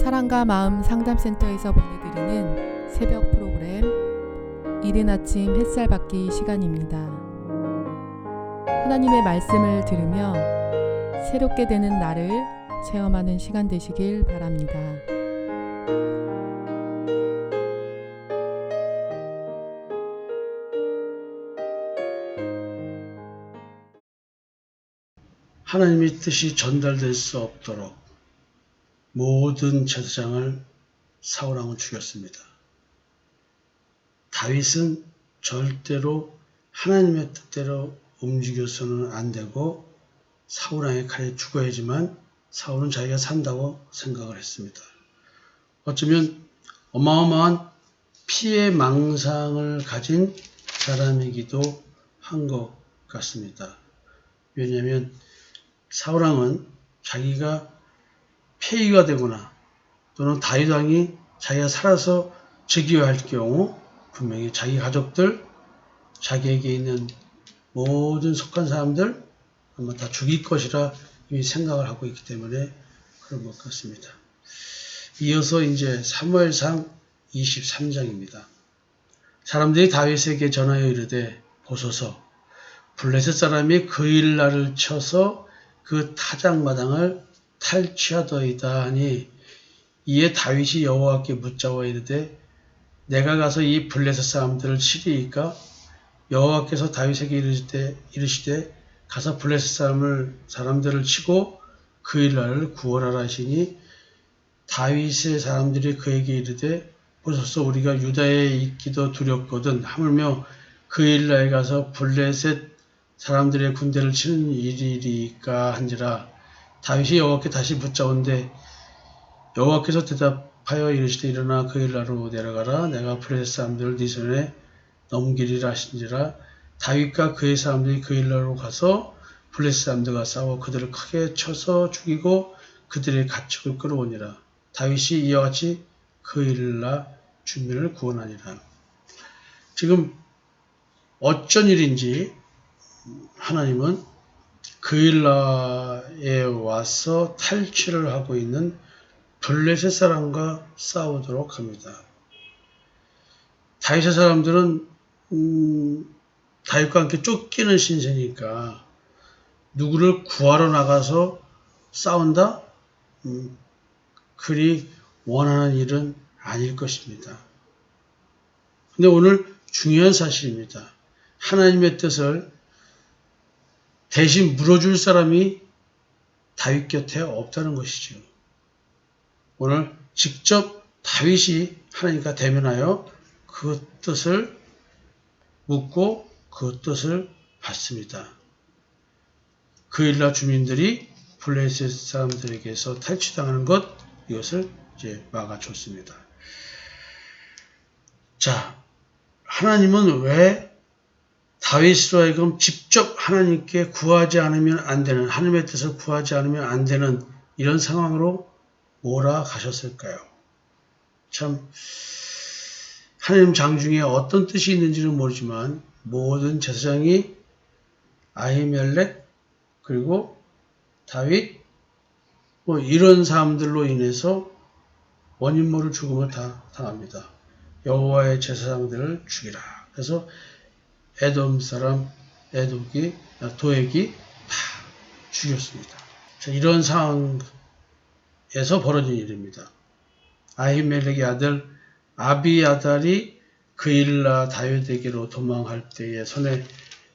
사랑과 마음 상담센터에서 보내드리는 새벽 프로그램 이른 아침 햇살 받기 시간입니다. 하나님의 말씀을 들으며 새롭게 되는 나를 체험하는 시간 되시길 바랍니다. 하나님의 뜻이 전달될 수 없도록 모든 제사장을 사울왕은 죽였습니다. 다윗은 절대로 하나님의 뜻대로 움직여서는 안 되고 사울왕의 칼에 죽어야지만 사울은 자기가 산다고 생각을 했습니다. 어쩌면 어마어마한 피해 망상을 가진 사람이기도 한 것 같습니다. 왜냐하면 사울왕은 자기가 폐위가 되거나 또는 다윗 왕이 자기가 살아서 즉위해야 할 경우 분명히 자기 가족들, 자기에게 있는 모든 속한 사람들 아마 다 죽일 것이라 이미 생각을 하고 있기 때문에 그런 것 같습니다. 이어서 이제 사무엘상 23장입니다. 사람들이 다윗에게 전하여 이르되 보소서 블레셋 사람이 그일라를 쳐서 그 타작마당을 탈취하더이다 하니 이에 다윗이 여호와께 묻자와 이르되 내가 가서 이 블레셋 사람들을 치리이까? 여호와께서 다윗에게 이르시되 가서 블레셋 사람들을 치고 그일라를 구원하라 하시니 다윗의 사람들이 그에게 이르되 보소서 우리가 유다에 있기도 두렵거든 하물며 그일라에 가서 블레셋 사람들의 군대를 치는 일이리까 한지라. 다윗이 여호와께 다시 묻자온데 여호와께서 대답하여 이르시되 일어나 그일라로 내려가라. 내가 블레셋 사람들을 네 손에 넘기리라 하신지라. 다윗과 그의 사람들이 그일라로 가서 블레셋 사람들과 싸워 그들을 크게 쳐서 죽이고 그들의 가축을 끌어오니라. 다윗이 이와 같이 그일라 주민을 구원하니라. 지금 어쩐 일인지 하나님은 그일라에 와서 탈취를 하고 있는 블레셋 사람과 싸우도록 합니다. 다윗의 사람들은 다윗과 함께 쫓기는 신세니까 누구를 구하러 나가서 싸운다? 그리 원하는 일은 아닐 것입니다. 근데 오늘 중요한 사실입니다. 하나님의 뜻을 대신 물어줄 사람이 다윗 곁에 없다는 것이죠. 오늘 직접 다윗이 하나님과 대면하여 그 뜻을 묻고 그 뜻을 받습니다. 그일라 주민들이 블레셋 사람들에게서 탈취당하는 것, 이것을 이제 막아줬습니다. 자, 하나님은 왜 다윗으로 하여금 직접 하나님께 구하지 않으면 안 되는, 하나님의 뜻을 구하지 않으면 안 되는 이런 상황으로 몰아가셨을까요? 참 하나님 장중에 어떤 뜻이 있는지는 모르지만 모든 제사장이 아히멜렉 그리고 다윗 이런 사람들로 인해서 원인 모를 죽음을 다 당합니다. 여호와의 제사장들을 죽이라. 그래서 에돔 사람 도액이 다 죽였습니다. 자, 이런 상황에서 벌어진 일입니다. 아히멜렉의 아들 아비아달이 그일라 다윗에게로 도망할 때에 손에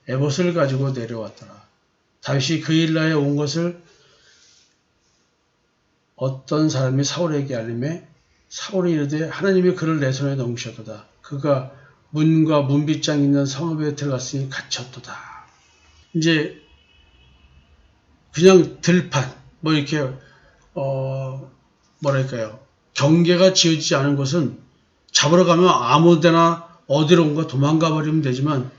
에봇을 가지고 내려왔더라. 다윗이 그일라에 온 것을 어떤 사람이 사울에게 알림해 사울이 이르되 하나님이 그를 내 손에 넘기셨도다. 그가 문과 문빗장 있는 성읍에 들어갔으니 갇혔도다. 이제 그냥 들판 이렇게 뭐랄까요, 경계가 지어지지 않은 곳은 잡으러 가면 아무데나 어디론가 도망가 버리면 되지만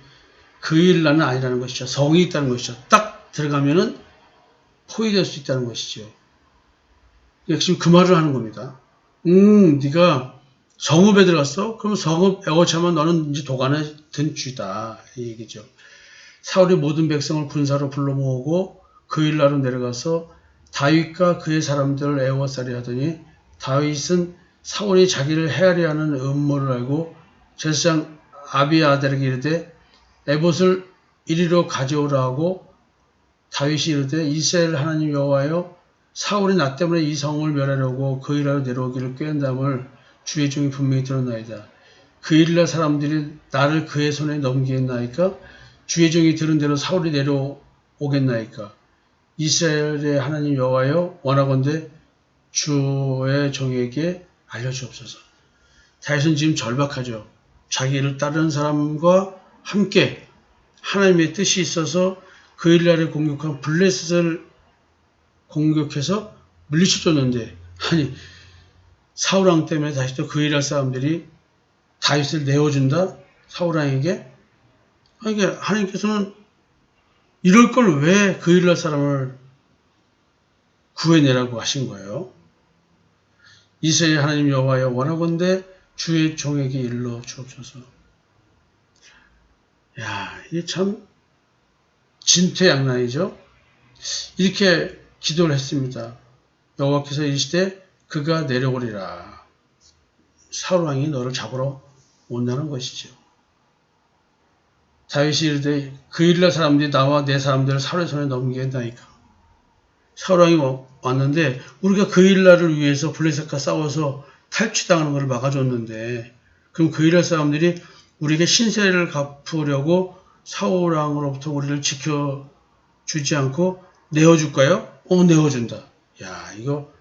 그일라는 아니라는 것이죠. 성이 있다는 것이죠. 딱 들어가면은 포위될 수 있다는 것이죠. 지금 그 말을 하는 겁니다. 네가 성읍에 들어갔어? 그럼 성읍 에워차면 너는 이제 도간에 든 쥐다. 이 얘기죠. 사울이 모든 백성을 군사로 불러 모으고 그일라로 내려가서 다윗과 그의 사람들을 애워싸려 하더니 다윗은 사울이 자기를 헤아려 하는 음모를 알고 제사장 아비아달에게 이르되 에봇을 이리로 가져오라 하고 다윗이 이르되 이스라엘 하나님 여호와여 사울이 나 때문에 이 성을 멸하려고 그 일하러 내려오기를 꾀한다함을 주의 종이 분명히 들었나이다. 그 일날 사람들이 나를 그의 손에 넘기겠나이까? 주의 종이 들은 대로 사울이 내려오겠나이까? 이스라엘의 하나님 여호와여 원하건대 주의 종에게 알려주옵소서. 다윗은 지금 절박하죠. 자기를 따르는 사람과 함께 하나님의 뜻이 있어서 그 일날에 공격한 블레셋을 공격해서 물리쳐줬는데 아니 사울왕 때문에 다시 또 그 일할 사람들이 다윗을 내어준다? 사울왕에게? 이게 하나님께서는 이럴 걸 왜 그 일날 사람을 구해내라고 하신 거예요. 이스라엘 하나님 여호와여 원하건대 주의 종에게 일러 주옵소서. 야, 이게 참 진퇴양난이죠. 이렇게 기도를 했습니다. 여호와께서 이르시되 그가 내려오리라. 사울왕이 너를 잡으러 온다는 것이죠. 다윗이 이르되 그 일날 사람들이 나와 내 사람들을 사울의 손에 넘기겠나이까. 사울왕이 왔는데 우리가 그 일날을 위해서 블레셋과 싸워서 탈취당하는 것을 막아줬는데 그럼 그 일날 사람들이 우리에게 신세를 갚으려고 사울왕으로부터 우리를 지켜주지 않고 내어줄까요? 내어준다. 야, 이거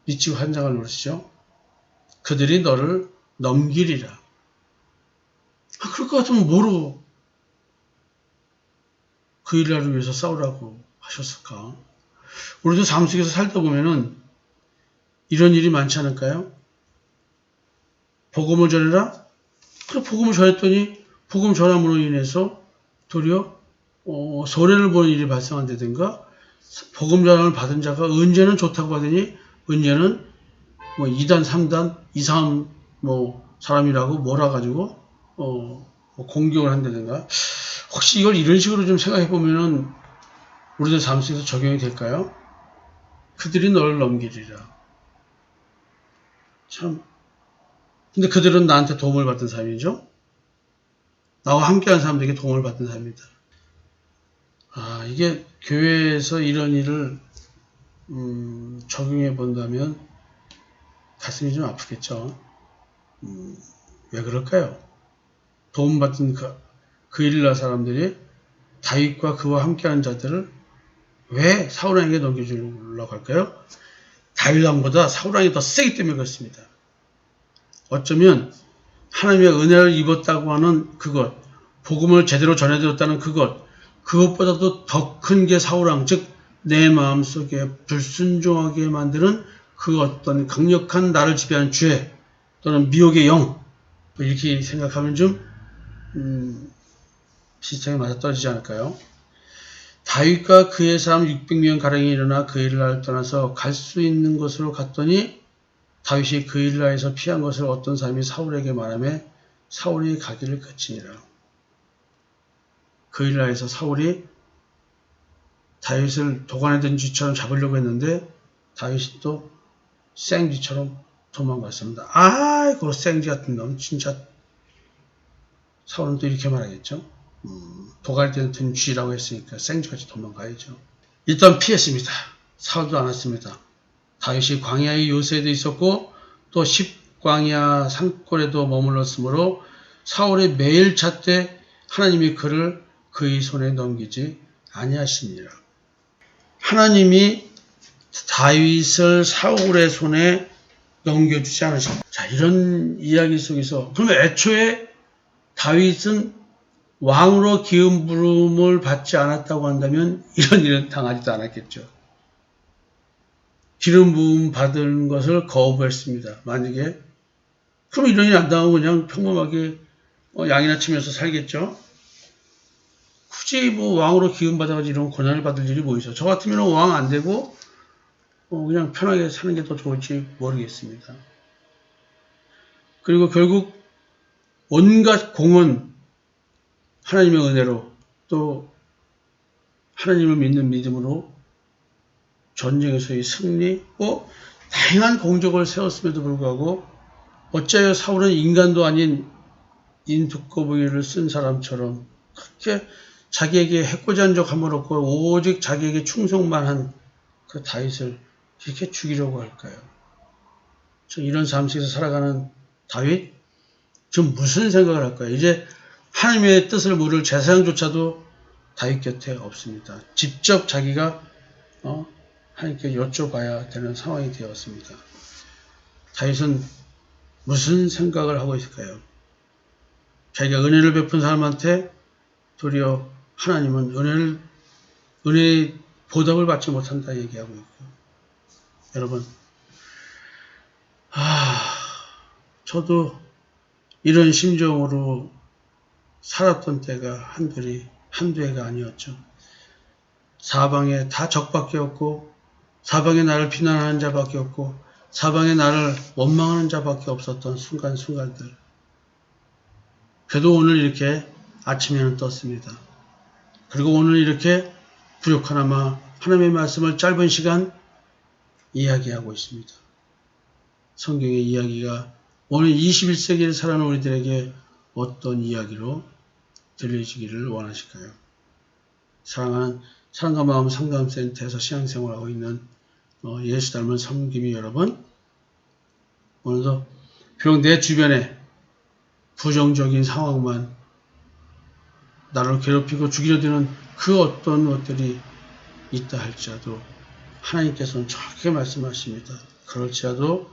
미치고 환장할 노릇이죠. 그들이 너를 넘기리라. 그럴 것 같으면 뭐로 그 일날을 위해서 싸우라고 하셨을까? 우리도 삶 속에서 살다 보면은 이런 일이 많지 않을까요? 복음을 전해라? 그래, 복음을 전했더니 복음 전함으로 인해서 도리어 손해를 보는 일이 발생한다든가 복음 전함을 받은 자가 은재는 좋다고 하더니 은재는 뭐 2단, 3단 이상한 사람이라고 몰아가지고 공격을 한다든가 혹시 이걸 이런 식으로 좀 생각해 보면은 우리들 삶 속에서 적용이 될까요? 그들이 너를 넘기리라. 참. 근데 그들은 나한테 도움을 받은 사람이죠. 나와 함께하는 사람들에게 도움을 받은 사람입니다. 이게 교회에서 이런 일을 적용해 본다면 가슴이 좀 아프겠죠. 왜 그럴까요? 도움받은 그 일날 사람들이 다윗과 그와 함께하는 자들을 왜 사울왕에게 넘겨주려고 할까요? 다윗왕보다 사울왕이 더 세기 때문에 그렇습니다. 어쩌면 하나님의 은혜를 입었다고 하는 그것, 복음을 제대로 전해드렸다는 그것보다도 더 큰 게 사울왕, 즉 내 마음속에 불순종하게 만드는 그 어떤 강력한 나를 지배하는 죄 또는 미혹의 영, 이렇게 생각하면 좀 비슷하게 맞아떨어지지 않을까요? 다윗과 그의 사람 600명 가량이 일어나 그 일날 떠나서 갈 수 있는 곳으로 갔더니 다윗이 그 일날에서 피한 것을 어떤 사람이 사울에게 말하며 사울이 가기를 그치니라. 그 일날에서 사울이 다윗을 도관에 든 쥐처럼 잡으려고 했는데 다윗이 또 생쥐처럼 도망갔습니다. 아이고 생쥐 같은 놈 진짜. 사울은 또 이렇게 말하겠죠. 도갈 든 쥐라고 했으니까 생쥐같이 도망가야죠. 일단 피했습니다. 사울도 안 왔습니다. 다윗이 광야의 요새에도 있었고 또 십광야 산골에도 머물렀으므로 사울이 매일 찾되 하나님이 그를 그의 손에 넘기지 아니하시니라. 하나님이 다윗을 사울의 손에 넘겨주지 않으십니다. 자, 이런 이야기 속에서 그러면 애초에 다윗은 왕으로 기름 부음을 받지 않았다고 한다면 이런 일은 당하지도 않았겠죠. 기름 부음 받은 것을 거부했습니다. 만약에 그럼 이런 일 안 당하고 그냥 평범하게 양이나 치면서 살겠죠. 굳이 왕으로 기름 받아가지고 이런 고난을 받을 일이 뭐 있어. 저 같으면 왕 안 되고 그냥 편하게 사는 게 더 좋을지 모르겠습니다. 그리고 결국 온갖 공은 하나님의 은혜로 또 하나님을 믿는 믿음으로 전쟁에서의 승리, 다양한 공적을 세웠음에도 불구하고 어찌하여 사울은 인간도 아닌 인두꺼비를 쓴 사람처럼 그렇게 자기에게 해코지 한 적 한 번 없고 오직 자기에게 충성만 한 그 다윗을 이렇게 죽이려고 할까요? 이런 삶 속에서 살아가는 다윗, 좀 무슨 생각을 할까요? 이제 하나님의 뜻을 물을 제사장조차도 다윗 곁에 없습니다. 직접 자기가 하나님께 여쭤봐야 되는 상황이 되었습니다. 다윗은 무슨 생각을 하고 있을까요? 자기가 은혜를 베푼 사람한테 도리어 하나님은 은혜의 보답을 받지 못한다 얘기하고 있고, 여러분, 저도 이런 심정으로 살았던 때가 한두 해가 아니었죠. 사방에 다 적밖에 없고, 사방에 나를 비난하는 자밖에 없고, 사방에 나를 원망하는 자밖에 없었던 순간순간들. 그래도 오늘 이렇게 아침에는 떴습니다. 그리고 오늘 이렇게 부족하나마 하나님의 말씀을 짧은 시간 이야기하고 있습니다. 성경의 이야기가 오늘 21세기를 살아가는 우리들에게 어떤 이야기로 들려지기를 원하실까요? 사랑하는 사랑과 마음 상담센터에서 신앙생활하고 있는 예수 닮은 섬김이 여러분, 오늘도 비록 내 주변에 부정적인 상황만 나를 괴롭히고 죽이려 드는 그 어떤 것들이 있다 할지라도 하나님께서는 정확하게 말씀하십니다. 그럴지라도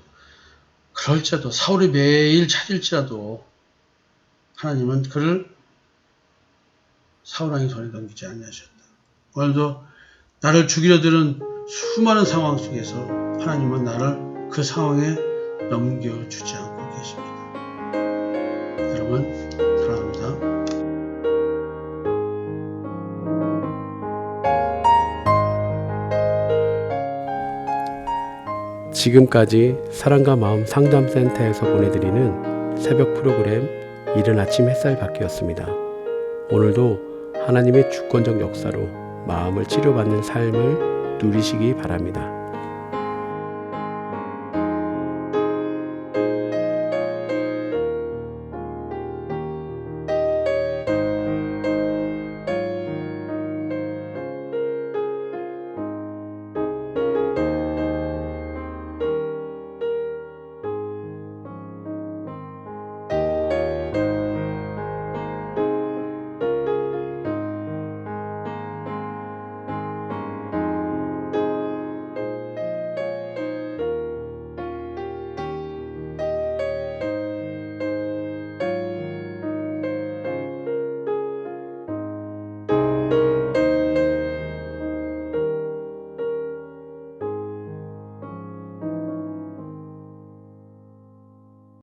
사울이 매일 찾을지라도 하나님은 그를 사울왕의 손에 넘기지 않으셨다. 오늘도 나를 죽이려 드는 수많은 상황 속에서 하나님은 나를 그 상황에 넘겨주지 않고 계십니다. 여러분 사랑합니다. 지금까지 사랑과 마음 상담센터에서 보내드리는 새벽 프로그램 이른 아침 햇살 받기였습니다. 오늘도 하나님의 주권적 역사로 마음을 치료받는 삶을 누리시기 바랍니다.